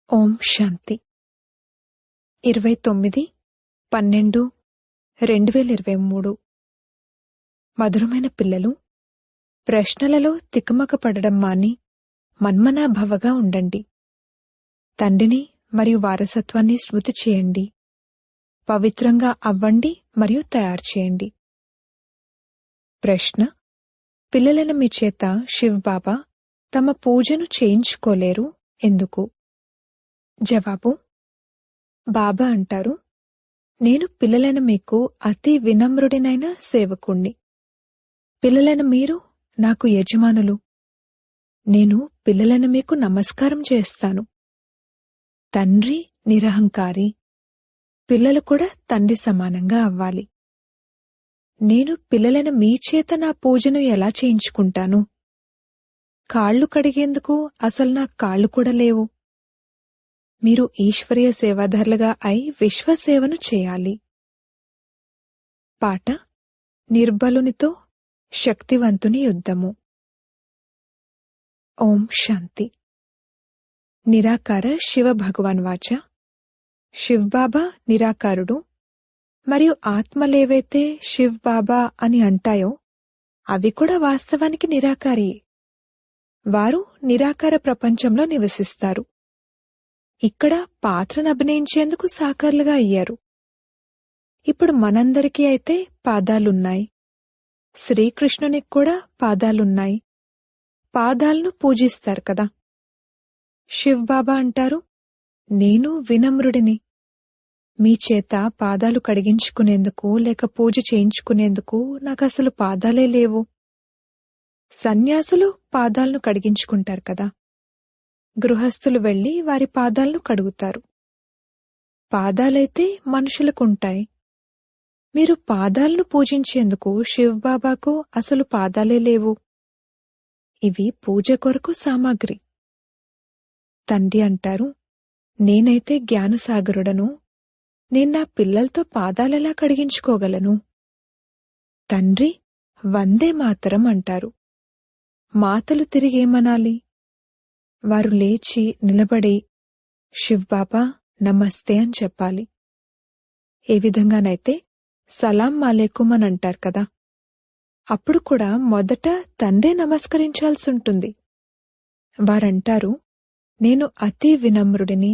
ఓం శాంతి 29/12/2023 మధురమైన పిల్లలు, ప్రశ్నలలో తికమక పడడం మాని మన్మనాభవగా ఉండండి. తండ్రిని మరియు వారసత్వాన్ని స్మృతి చేయండి. పవిత్రంగా అవ్వండి మరియు తయారు చేయండి. ప్రశ్న: పిల్లలైన మీ చేత శివ్ బాబా తమ పూజను చేయించుకోలేరు, ఎందుకు? జవాబు: బాబా అంటారు, నేను పిల్లలైన మీకు అతి వినమ్రుడినైన సేవకుణ్ణి. పిల్లలైన మీరు నాకు యజమానులు. నేను పిల్లలైన మీకు నమస్కారం చేస్తాను. తండ్రి నిరహంకారి. పిల్లలు కూడా తండ్రి సమానంగా అవ్వాలి. నేను పిల్లలైన మీ చేత నా పూజను ఎలా చేయించుకుంటాను? కాళ్ళు కడిగేందుకు అసలు నా కాళ్ళు కూడా లేవు. మీరు ఈశ్వరీయ సేవాదారులుగా అయి విశ్వసేవను చేయాలి. పాట: నిర్బలునితో శక్తివంతుని యుద్ధము. ఓం శాంతి. నిరాకార శివ భగవాన్ వాచ: శివ్ బాబా నిరాకారుడు మరియు ఆత్మలేవైతే శివ్ బాబా అని అంటాయో అవి కూడా వాస్తవానికి నిరాకారియే. వారు నిరాకార ప్రపంచంలో నివసిస్తారు. ఇక్కడ పాత్రను అభినయించేందుకు సాకారులుగా అయ్యారు. ఇప్పుడు మనందరికీ అయితే పాదాలున్నాయి. శ్రీకృష్ణునికి కూడా పాదాలున్నాయి. పాదాలను పూజిస్తారు కదా. శివ్ బాబా అంటారు, నేను వినమ్రుడిని. మీ చేత పాదాలు కడిగించుకునేందుకు లేక పూజ చేయించుకునేందుకు నాకసలు పాదాలే లేవు. సన్యాసులు పాదాలను కడిగించుకుంటారు కదా. గృహస్థులు వెళ్లి వారి పాదాలను కడుగుతారు. పాదాలైతే మనుషులకుంటాయి. మీరు పాదాలను పూజించేందుకు శివ్ బాబాకు అసలు పాదాలే లేవు. ఇవి పూజ కొరకు సామాగ్రి. తండ్రి అంటారు, నేనైతే జ్ఞానసాగరుడను. నేను నా పిల్లలతో పాదాలెలా కడిగించుకోగలను? తండ్రి వందే మాతరం అంటారు. మాతలు తిరిగేమనాలి? వారు లేచి నిలబడి శివ్ బాబా నమస్తే అని చెప్పాలి. ఏ విధంగానైతే సలాం అలైకుం అని అంటారు కదా. అప్పుడు కూడా మొదట తండ్రే నమస్కరించాల్సుంటుంది. వారంటారు, నేను అతి వినమ్రుడిని,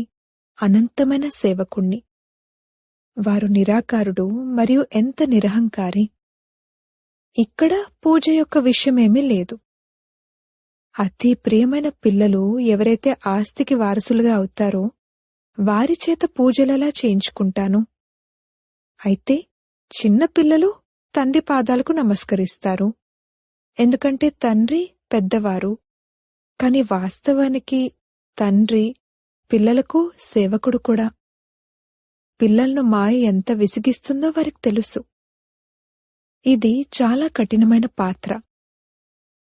అనంతమైన సేవకుణ్ణి. వారు నిరాకారుడు మరియు ఎంత నిరహంకారి. ఇక్కడ పూజ యొక్క విషయమేమీ లేదు. అతి ప్రియమైన పిల్లలు ఎవరైతే ఆస్తికి వారసులుగా అవుతారో వారి చేత పూజలలా చేయించుకుంటాను. అయితే చిన్న పిల్లలు తండ్రి పాదాలకు నమస్కరిస్తారు, ఎందుకంటే తండ్రి పెద్దవారు. కాని వాస్తవానికి తండ్రి పిల్లలకు సేవకుడు కూడా. పిల్లలను మాయ ఎంత విసిగిస్తుందో వారికి తెలుసు. ఇది చాలా కఠినమైన పాత్ర.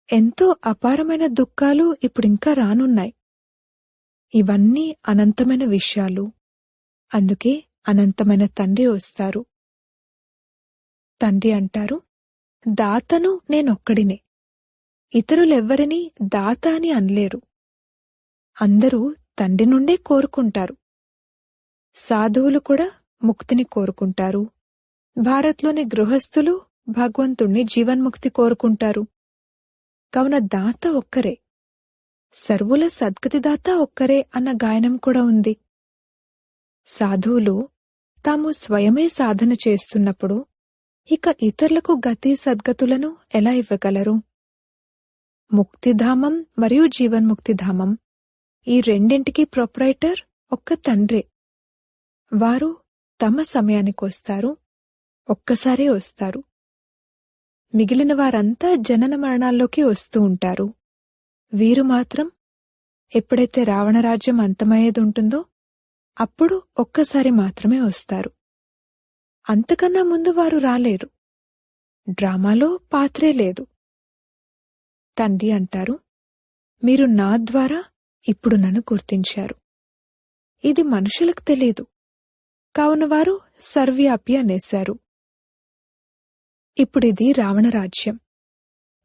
ఎంతో అపారమైన దుఃఖాలు ఇప్పుడింకా రానున్నాయి. ఇవన్నీ అనంతమైన విషయాలు. అందుకే అనంతమైన తండ్రి వస్తారు. తండ్రి అంటారు, దాతను నేనొక్కడినే. ఇతరులెవ్వరినీ దాత అని అనలేరు. అందరూ తండ్రి నుండే కోరుకుంటారు. సాధువులు కూడా ముక్తిని కోరుకుంటారు. భారత్లోని గృహస్థులు భగవంతుణ్ణి జీవన్ముక్తి కోరుకుంటారు. కావున దాత ఒక్కరే. సర్వుల సద్గతిదాత ఒక్కరే అన్న గాయనం కూడా ఉంది. సాధువులు తాము స్వయమే సాధన చేస్తున్నప్పుడు ఇక ఇతరులకు గతి సద్గతులను ఎలా ఇవ్వగలరు? ముక్తిధామం మరియు జీవన్ముక్తిధామం ఈ రెండింటికి ప్రొప్రైటర్ ఒక్క తండ్రే. వారు తమ సమయానికొస్తారు, ఒక్కసారే వస్తారు. మిగిలిన వారంతా జనన మరణాల్లోకి వస్తూ ఉంటారు. వీరు మాత్రం ఎప్పుడైతే రావణరాజ్యం అంతమయ్యేదుంటుందో అప్పుడు ఒక్కసారి మాత్రమే వస్తారు. అంతకన్నా ముందు వారు రాలేరు. డ్రామాలో పాత్రే లేదు. తండ్రి అంటారు, మీరు నా ద్వారా ఇప్పుడు నన్ను గుర్తించారు. ఇది మనుషులకు తెలీదు. కావున వారు సర్వ్యాపి అనేశారు. ఇప్పుడిది రావణరాజ్యం.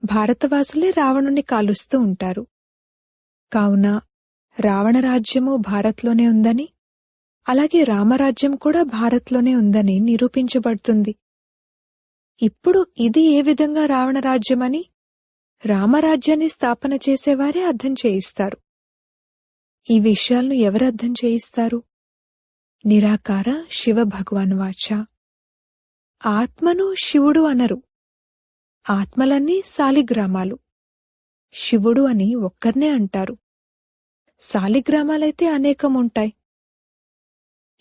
భారతవాసులే రావణుణ్ణి కాలుస్తూ ఉంటారు. కావున రావణ రాజ్యము భారత్లోనే ఉందని, అలాగే రామరాజ్యం కూడా భారత్లోనే ఉందని నిరూపించబడుతుంది. ఇప్పుడు ఇది ఏ విధంగా రావణ రాజ్యమని రామరాజ్యాన్ని స్థాపన చేసేవారే అర్థం చేయిస్తారు. ఈ విషయాలను ఎవరు అర్థం చేయిస్తారు? నిరాకార శివ భగవాన్ వాచ. ఆత్మను శివుడు అనరు. ఆత్మలన్నీ సాలిగ్రామాలు. శివుడు అని ఒక్కర్నే అంటారు. సాలిగ్రామాలైతే అనేకం ఉంటాయి.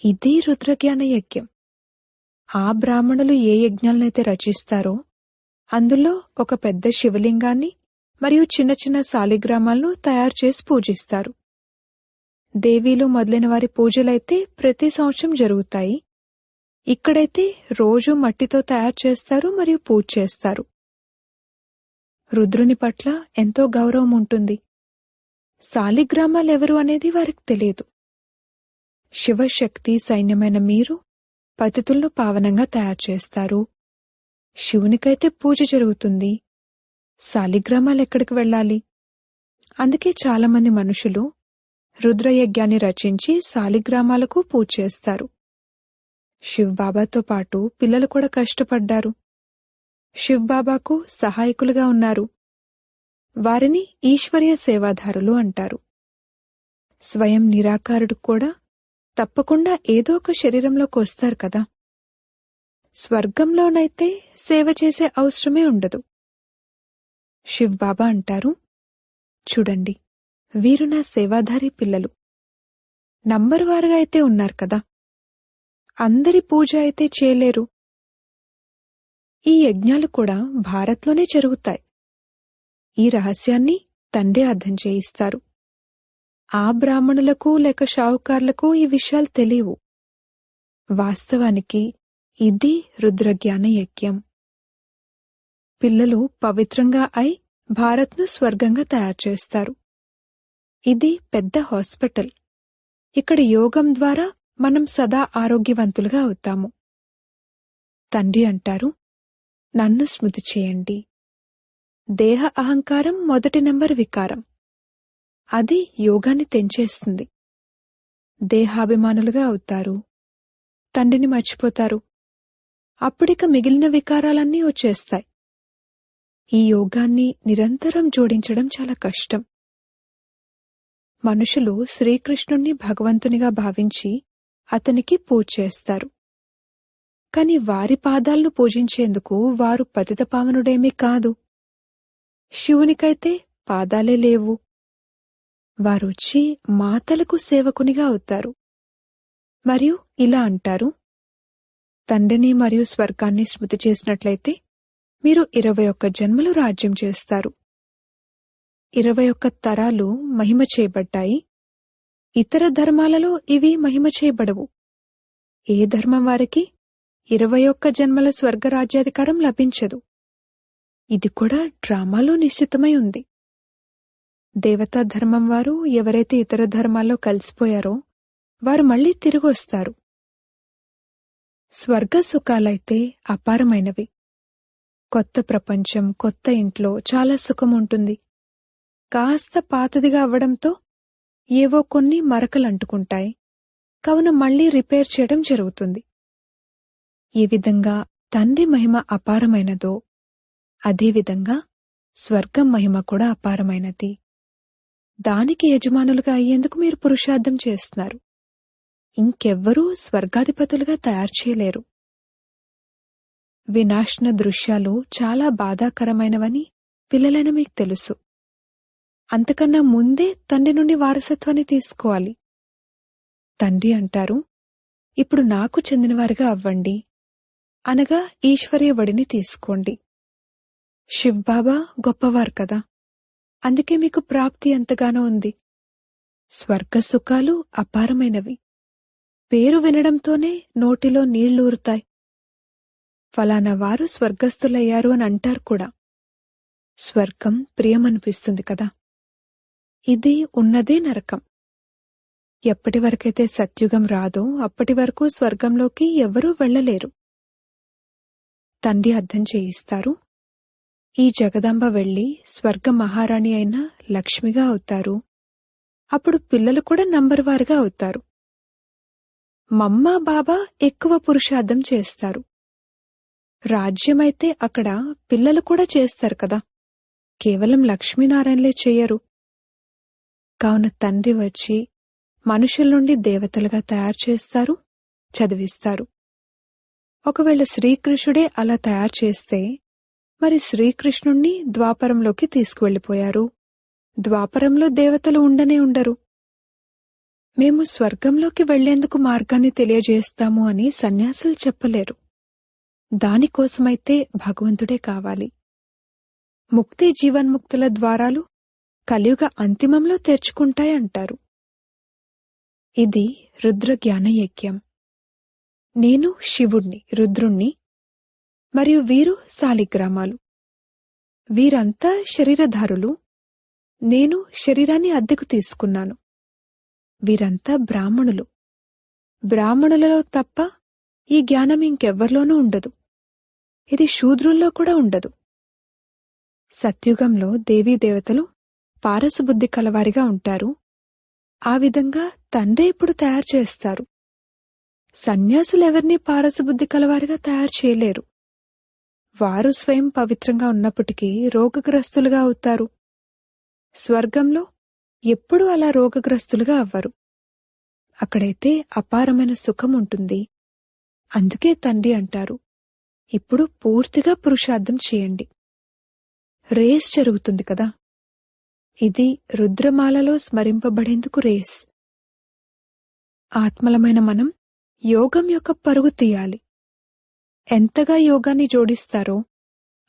ఇది రుద్రజ్ఞాన యజ్ఞం. ఆ బ్రాహ్మణులు ఏ యజ్ఞాలనైతే రచిస్తారో అందులో ఒక పెద్ద శివలింగాన్ని మరియు చిన్న చిన్న సాలిగ్రామాలను తయారు చేసి పూజిస్తారు. దేవీలు మొదలైన వారి పూజలైతే ప్రతి సంవత్సరం జరుగుతాయి. ఇక్కడైతే రోజూ మట్టితో తయారు చేస్తారు మరియు పూజ చేస్తారు. రుద్రుని పట్ల ఎంతో గౌరవం ఉంటుంది. సాలిగ్రామాలెవరు అనేది వారికి తెలియదు. శివశక్తి సైన్యమైన మీరు పతితులను పావనంగా తయారు చేస్తారు. శివునికైతే పూజ జరుగుతుంది. సాలిగ్రామాలెక్కడికి వెళ్ళాలి? అందుకే చాలామంది మనుషులు రుద్రయజ్ఞాన్ని రచించి సాలిగ్రామాలకు పూజ చేస్తారు. శివ్బాబాతో పాటు పిల్లలు కూడా కష్టపడ్డారు. శివ్బాబాకు సహాయకులుగా ఉన్నారు. వారిని ఈశ్వర్య సేవాదారులు అంటారు. స్వయం నిరాకారుడు కూడా తప్పకుండా ఏదో ఒక శరీరంలోకి వస్తారు కదా. స్వర్గంలోనైతే సేవ చేసే అవసరమే ఉండదు. శివ్బాబా అంటారు, చూడండి, వీరు నా సేవాధారి పిల్లలు. నంబరువారుగా అయితే ఉన్నారు కదా, అందరి పూజ అయితే చేయలేరు. ఈ యజ్ఞాలు కూడా భారత్లోనే జరుగుతాయి. ఈ రహస్యాన్ని తండ్రి అర్థం చేయిస్తారు. ఆ బ్రాహ్మణులకు లేక షావుకార్లకు ఈ విషయాలు తెలియవు. వాస్తవానికి ఇది రుద్రజ్ఞాన యజ్ఞం. పిల్లలు పవిత్రంగా అయి భారత్ను స్వర్గంగా తయారు చేస్తారు. ఇది పెద్ద హాస్పిటల్. ఇక్కడ యోగం ద్వారా మనం సదా ఆరోగ్యవంతులుగా అవుతాము. తండ్రి అంటారు, నన్ను స్మృతి చేయండి. దేహ అహంకారం మొదటి నంబర్ వికారం. అది యోగాన్ని తెంచేస్తుంది. దేహాభిమానులుగా అవుతారు. తండ్రిని మర్చిపోతారు. అప్పుడిక మిగిలిన వికారాలన్నీ వచ్చేస్తాయి. ఈ యోగాన్ని నిరంతరం జోడించడం చాలా కష్టం. మనుషులు శ్రీకృష్ణుణ్ణి భగవంతునిగా భావించి అతనికి పూజ చేస్తారు. కాని వారి పాదాలను పూజించేందుకు వారు పతితపావనుడేమీ కాదు. శివునికైతే పాదాలే లేవు. వారొచ్చి మాతలకు సేవకునిగా అవుతారు. మరియు ఇలా అంటారు, తండ్రిని మరియు స్వర్గాన్ని స్మృతి చేసినట్లయితే మీరు 21 జన్మలు రాజ్యం చేస్తారు. 21 తరాలు మహిమ చేయబడ్డాయి. ఇతర ధర్మాలలో ఇవి మహిమ చేయబడవు. ఏ ధర్మం వారికి 21 జన్మల స్వర్గరాజ్యాధికారం లభించదు. ఇది కూడా డ్రామాలో నిశ్చితమై ఉంది. దేవతా ధర్మం వారు ఎవరైతే ఇతర ధర్మాల్లో కలిసిపోయారో వారు మళ్లీ తిరిగొస్తారు. స్వర్గ సుఖాలైతే అపారమైనవి. కొత్త ప్రపంచం, కొత్త ఇంట్లో చాలా సుఖం ఉంటుంది. కాస్త పాతదిగా అవ్వడంతో ఏవో కొన్ని మరకలంటుకుంటాయి. కావున మళ్లీ రిపేర్ చేయడం జరుగుతుంది. ఈ విధంగా తండ్రి మహిమ అపారమైనదో అదేవిధంగా స్వర్గం మహిమ కూడా అపారమైనది. దానికి యజమానులుగా అయ్యేందుకు మీరు పురుషార్థం చేస్తున్నారు. ఇంకెవ్వరూ స్వర్గాధిపతులుగా తయారు చేయలేరు. వినాశన దృశ్యాలు చాలా బాధాకరమైనవని పిల్లలైన మీకు తెలుసు. అంతకన్నా ముందే తండ్రి నుండి వారసత్వాన్ని తీసుకోవాలి. తండ్రి అంటారు, ఇప్పుడు నాకు చెందినవారిగా అవ్వండి, అనగా ఈశ్వర్య వడిని తీసుకోండి. శివ్బాబా గొప్పవారు కదా, అందుకే మీకు ప్రాప్తి ఎంతగానో ఉంది. స్వర్గ సుఖాలు అపారమైనవి. పేరు వినడంతోనే నోటిలో నీళ్లూరుతాయి. ఫలానా వారు స్వర్గస్థులయ్యారు అని అంటారు కూడా. స్వర్గం ప్రియమనిపిస్తుంది కదా. ఇది ఉన్నదే నరకం. ఎప్పటి వరకైతే సత్యుగం రాదో అప్పటి వరకు స్వర్గంలోకి ఎవ్వరూ వెళ్లలేరు. తండ్రి అర్థం చేయిస్తారు, ఈ జగదంబ వెళ్లి స్వర్గ మహారాణి అయిన లక్ష్మిగా అవుతారు. అప్పుడు పిల్లలు కూడా నంబర్ వారుగా అవుతారు. మమ్మా బాబా ఎక్కువ పురుషార్థం చేస్తారు. రాజ్యమైతే అక్కడ పిల్లలు కూడా చేస్తారు కదా, కేవలం లక్ష్మీనారాయణలే చెయ్యరు. కావున తండ్రి వచ్చి మనుషుల నుండి దేవతలుగా తయారు చేస్తారు, చదివిస్తారు. ఒకవేళ శ్రీకృష్ణుడే అలా తయారు చేస్తే మరి శ్రీకృష్ణుణ్ణి ద్వాపరంలోకి తీసుకువెళ్లిపోయారు. ద్వాపరంలో దేవతలు ఉండనే ఉండరు. మేము స్వర్గంలోకి వెళ్లేందుకు మార్గాన్ని తెలియజేస్తాము అని సన్యాసులు చెప్పలేరు. దానికోసమైతే భగవంతుడే కావాలి. ముక్తి జీవన్ముక్తుల ద్వారాలు కలియుగ అంతిమంలో తెరుచుకుంటాయంటారు. ఇది రుద్ర జ్ఞాన యజ్ఞం. నేను శివుణ్ణి, రుద్రుణ్ణి, మరియు వీరు శాలిగ్రామాలు. వీరంతా శరీరధారులు. నేను శరీరాన్ని అద్దెకు తీసుకున్నాను. వీరంతా బ్రాహ్మణులు. బ్రాహ్మణులలో తప్ప ఈ జ్ఞానం ఇంకెవ్వరిలోనూ ఉండదు. ఇది శూద్రుల్లో కూడా ఉండదు. సత్యుగంలో దేవీదేవతలు పారసుబుద్ధి కలవారిగా ఉంటారు. ఆ విధంగా తండ్రి ఇప్పుడు తయారు చేస్తారు. సన్యాసులెవరినీ పారసుబుద్ధి కలవారిగా తయారు చేయలేరు. వారు స్వయం పవిత్రంగా ఉన్నప్పటికీ రోగగ్రస్తులుగా అవుతారు. స్వర్గంలో ఎప్పుడూ అలా రోగగ్రస్తులుగా అవ్వరు. అక్కడైతే అపారమైన సుఖం ఉంటుంది. అందుకే తండ్రి అంటారు, ఇప్పుడు పూర్తిగా పురుషార్థం చేయండి. రేస్ జరుగుతుంది కదా, ఇది రుద్రమాలలో స్మరింపబడేందుకు రేస్. ఆత్మలమైన మనం యోగం యొక్క పరుగు తీయాలి. ఎంతగా యోగాన్ని జోడిస్తారో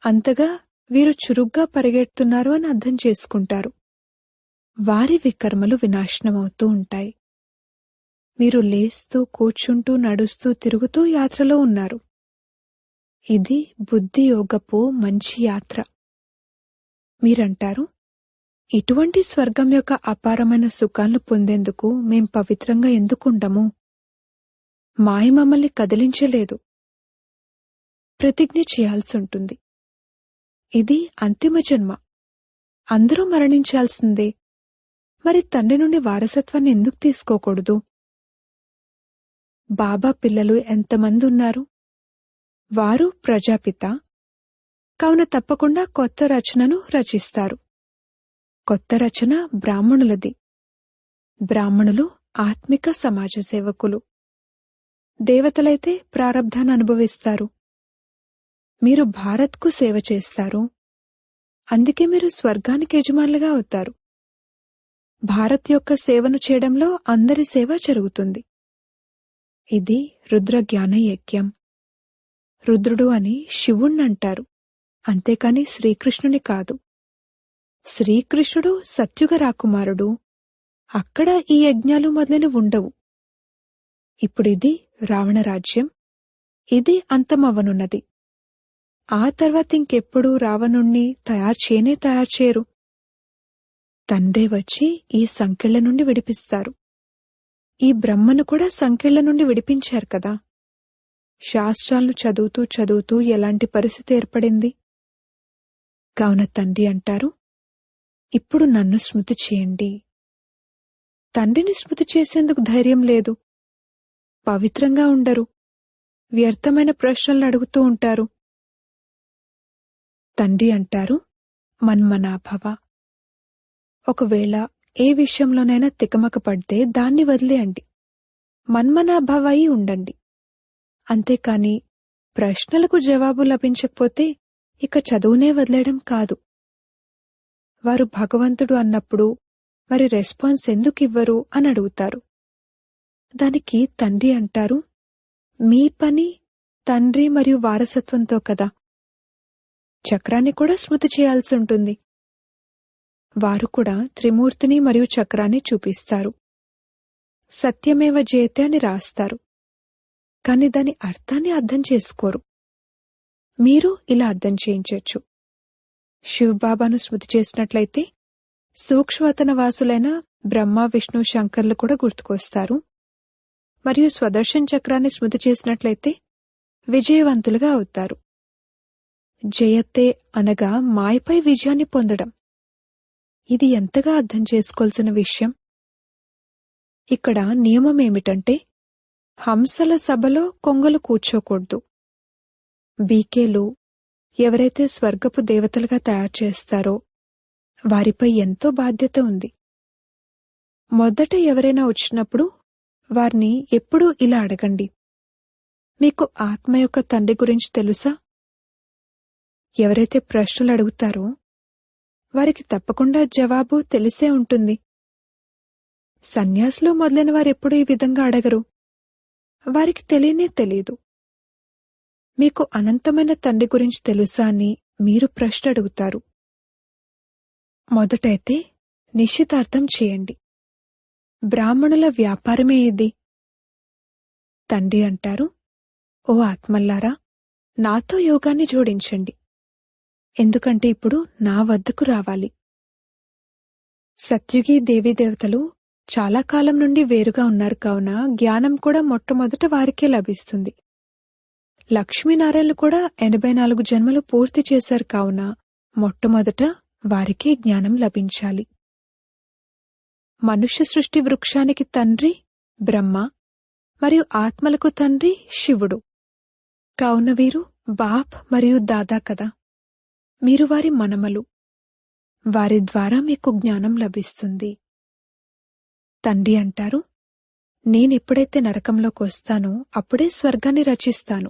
అంతగా వీరు చురుగ్గా పరిగెడుతున్నారు అని అర్థం చేసుకుంటారు. వారి వికర్మలు వినాశనమవుతూ ఉంటాయి. మీరు లేస్తూ, కూర్చుంటూ, నడుస్తూ, తిరుగుతూ యాత్రలో ఉన్నారు. ఇది బుద్ధి యోగపు మంచి యాత్ర. మీరంటారు, ఇటువంటి స్వర్గం యొక్క అపారమైన సుఖాలను పొందేందుకు మేం పవిత్రంగా ఎందుకుండము? మాయ మమ్మల్ని కదిలించలేదు. ప్రతిజ్ఞ చేయాల్సి ఉంటుంది. ఇది అంతిమ జన్మ. అందరూ మరణించాల్సిందే. మరి తండ్రి నుండి వారసత్వాన్ని ఎందుకు తీసుకోకూడదు? బాబా పిల్లలు ఎంతమంది ఉన్నారు? వారు ప్రజాపిత. కావున తప్పకుండా కొత్త రచనను రచిస్తారు. కొత్త రచన బ్రాహ్మణులది. బ్రాహ్మణులు ఆత్మిక సమాజ సేవకులు. దేవతలైతే ప్రారబ్ధాన్ని అనుభవిస్తారు. మీరు భారత్కు సేవ చేస్తారు. అందుకే మీరు స్వర్గానికి యజమానులుగా అవుతారు. భారత్ యొక్క సేవను చేయడంలో అందరి సేవ జరుగుతుంది. ఇది రుద్ర జ్ఞాన యజ్ఞం. రుద్రుడు అని శివుణ్ణంటారు, అంతేకాని శ్రీకృష్ణుని కాదు. శ్రీకృష్ణుడు సత్యుగ రాకుమారుడు. అక్కడ ఈ యజ్ఞాలు మొదలైనవి ఉండవు. ఇప్పుడిది రావణరాజ్యం. ఇది అంతమవ్వనున్నది. ఆ తర్వాత ఇంకెప్పుడూ రావణుణ్ణి తయారు చేయరు. తండ్రే వచ్చి ఈ సంకెళ్ల నుండి విడిపిస్తారు. ఈ బ్రహ్మను కూడా సంకెళ్ల నుండి విడిపించారు కదా. శాస్త్రాలను చదువుతూ చదువుతూ ఎలాంటి పరిస్థితి ఏర్పడింది? కావున తండ్రి అంటారు, ఇప్పుడు నన్ను స్మృతి చేయండి. తండ్రిని స్మృతి చేసేందుకు ధైర్యం లేదు. పవిత్రంగా ఉండరు. వ్యర్థమైన ప్రశ్నలను అడుగుతూ ఉంటారు. తండ్రి అంటారు, మన్మనాభవ. ఒకవేళ ఏ విషయంలోనైనా తికమక పడితే దాన్ని వదిలేయండి. మన్మనాభవ అయి ఉండండి. అంతేకాని ప్రశ్నలకు జవాబు లభించకపోతే ఇక చదువునే వదిలేయడం కాదు. వారు భగవంతుడు అన్నప్పుడు మరి రెస్పాన్స్ ఎందుకివ్వరు అని అడుగుతారు. దానికి తండ్రి అంటారు, మీ పని తండ్రి మరియు వారసత్వంతో కదా. చక్రాన్ని కూడా స్మృతి చేయాల్సి ఉంటుంది. వారు కూడా త్రిమూర్తిని మరియు చక్రాన్ని చూపిస్తారు. సత్యమేవ జయతే అని రాస్తారు. కాని దాని అర్థాన్ని అర్థం చేసుకోరు. మీరు ఇలా అర్థం చేయించొచ్చు. శివబాబాను స్మృతి చేసినట్లయితే సూక్ష్మవతన వాసులైన బ్రహ్మ, విష్ణు, శంకర్లు కూడా గుర్తుకొస్తారు. మరియు స్వదర్శన్ చక్రాన్ని స్మృతి చేసినట్లయితే విజయవంతులుగా అవుతారు. జయతే అనగా మాయపై విజయాన్ని పొందడం. ఇది ఎంతగా అర్థం చేసుకోవాల్సిన విషయం. ఇక్కడ నియమం ఏమిటంటే, హంసల సభలో కొంగలు కూర్చోకూడదు. బీకేలు ఎవరైతే స్వర్గపు దేవతలుగా తయారు చేస్తారో వారిపై ఎంతో బాధ్యత ఉంది. మొదట ఎవరైనా వచ్చినప్పుడు వారిని ఎప్పుడూ ఇలా అడగండి, మీకు ఆత్మ యొక్క తండ్రి గురించి తెలుసా? ఎవరైతే ప్రశ్నలు అడుగుతారో వారికి తప్పకుండా జవాబు తెలిసే ఉంటుంది. సన్యాసులు మొదలైన వారెప్పుడూ ఈ విధంగా అడగరు. వారికి తెలియనే తెలీదు. మీకు అనంతమైన తండ్రి గురించి తెలుసా అని మీరు ప్రశ్న అడుగుతారు. మొదటైతే నిశ్చితార్థం చేయండి, బ్రాహ్మణుల వ్యాపారమే ఇది. తండ్రి అంటారు, ఓ ఆత్మల్లారా, నాతో యోగాన్ని జోడించండి, ఎందుకంటే ఇప్పుడు నా వద్దకు రావాలి. సత్యుగి దేవీదేవతలు చాలా కాలం నుండి వేరుగా ఉన్నారు కావున జ్ఞానం కూడా మొట్టమొదట వారికే లభిస్తుంది. లక్ష్మీనారాయణలు కూడా 84 జన్మలు పూర్తి చేశారు కావున మొట్టమొదట వారికే జ్ఞానం లభించాలి. మనుష్య సృష్టి వృక్షానికి తండ్రి బ్రహ్మ మరియు ఆత్మలకు తండ్రి శివుడు. కావున వీరు బాప్ మరియు దాదా కదా. మీరు వారి మనమలు. వారి ద్వారా మీకు జ్ఞానం లభిస్తుంది. తండ్రి అంటారు, నేనెప్పుడైతే నరకంలోకి వస్తానో అప్పుడే స్వర్గాన్ని రచిస్తాను.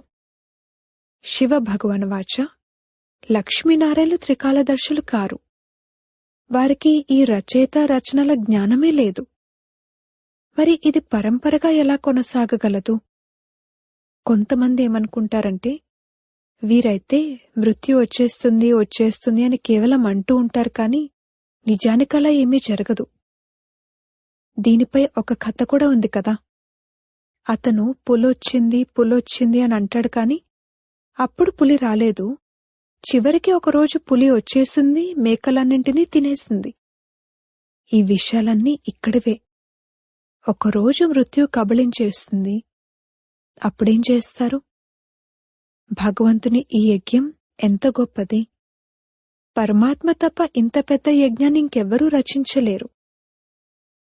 శివ భగవానువాచ, లక్ష్మీనారాయణలు త్రికాలదర్శులు కారు. వారికి ఈ రచయిత రచనల జ్ఞానమే లేదు. మరి ఇది పరంపరగా ఎలా కొనసాగగలదు? కొంతమంది ఏమనుకుంటారంటే, వీరైతే మృత్యు వచ్చేస్తుంది అని కేవలం అంటూ ఉంటారు కాని నిజానికలా ఏమీ జరగదు. దీనిపై ఒక కథ కూడా ఉంది కదా. అతను పులొచ్చింది అని అంటాడు కాని అప్పుడు పులి రాలేదు. చివరికి ఒకరోజు పులి వచ్చేసింది, మేకలన్నింటినీ తినేసింది. ఈ విషయాలన్నీ ఇక్కడివే. ఒకరోజు మృత్యు కబళించేస్తుంది. అప్పుడేం చేస్తారు? భగవంతుని ఈ యజ్ఞం ఎంత గొప్పది! పరమాత్మ తప్ప ఇంత పెద్ద యజ్ఞాన్ని ఇంకెవ్వరూ రచించలేరు.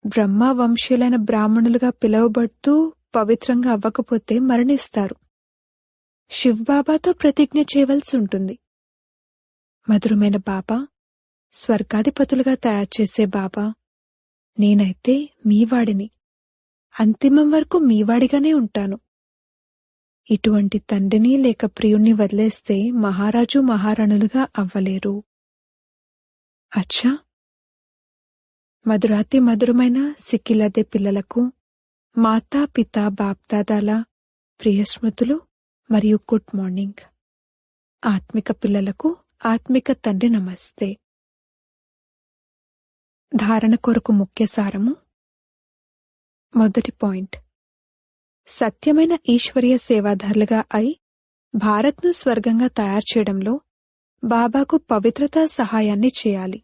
బ్రహ్మ వంశీయులైన బ్రాహ్మణులుగా పిలువబడుతూ పవిత్రంగా అవ్వకపోతే మరణిస్తారు. శివ్బాబాతో ప్రతిజ్ఞ చేయవలసి ఉంటుంది. మధురమైన బాబా, స్వర్గాధిపతులుగా తయారుచేసే బాబా, నేనైతే మీవాడిని, అంతిమం వరకు మీవాడిగానే ఉంటాను. ఇటువంటి తండ్రిని లేక ప్రియుణ్ణి వదిలేస్తే మహారాజు మహారాణులుగా అవ్వలేరు. అచ్చా, మధురాతి మధురమైన సిక్కిలదే పిల్లలకు మాతా పితా బాప్దాదాల ప్రియస్మృతులు మరియు గుడ్ మార్నింగ్. ఆత్మిక పిల్లలకు ఆత్మిక తండ్రి నమస్తే. ధారణ కొరకు ముఖ్య సారము. మొదటి పాయింట్, సత్యమైన ఈశ్వరీయ సేవాదారులుగా అయి భారత్ను స్వర్గంగా తయారు చేయడంలో బాబాకు పవిత్రతా సహాయాన్ని చేయాలి.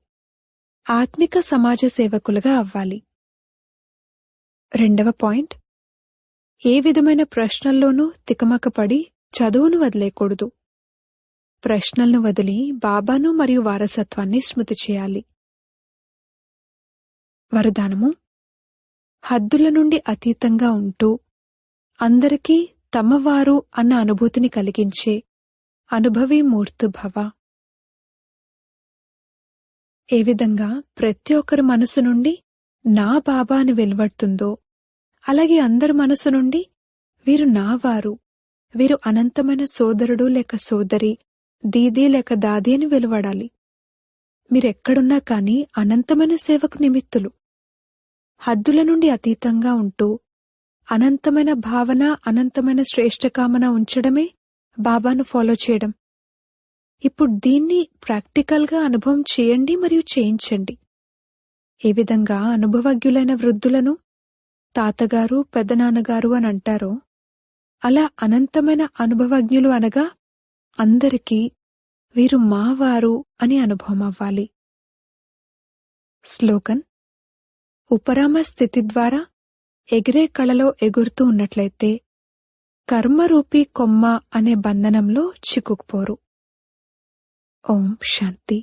ఆత్మిక సమాజ సేవకులుగా అవ్వాలి. రెండవ పాయింట్, ఏ విధమైన ప్రశ్నల్లోనూ తికమకపడి చదువును వదిలేకూడదు. ప్రశ్నలను వదిలి బాబాను మరియు వారసత్వాన్ని స్మృతి చేయాలి. వరదానము, హద్దుల నుండి అతీతంగా ఉంటూ అందరికీ తమవారు అన్న అనుభూతిని కలిగించే అనుభవీ మూర్తుభవ. ఏ విధంగా ప్రతి ఒక్కరి మనసు నుండి నా బాబా అని వెలువడుతుందో అలాగే అందరి మనసు నుండి వీరు నావారు, వీరు అనంతమైన సోదరుడు లేక సోదరి, దీదీ లేక దాది అని వెలువడాలి. మీరెక్కడున్నా కాని అనంతమైన సేవకు నిమిత్తులు. హద్దుల నుండి అతీతంగా ఉంటూ అనంతమైన భావన, అనంతమైన శ్రేష్టకామన ఉంచడమే బాబాను ఫాలో చేయడం. ఇప్పుడు దీన్ని ప్రాక్టికల్గా అనుభవం చేయండి మరియు చేయించండి. ఏ విధంగా అనుభవజ్ఞులైన వృద్ధులను తాతగారు, పెదనాన్నగారు అని అంటారో అలా అనంతమైన అనుభవజ్ఞులు అనగా అందరికీ వీరు మావారు అని అనుభవం అవ్వాలి. స్లోగన్, ఉపరామ స్థితి ద్వారా ఎగిరే కళలో ఎగురుతూ ఉన్నట్లయితే కర్మరూపీ కొమ్మ అనే బంధనంలో చిక్కుకుపోరు. ఓం శాంతి.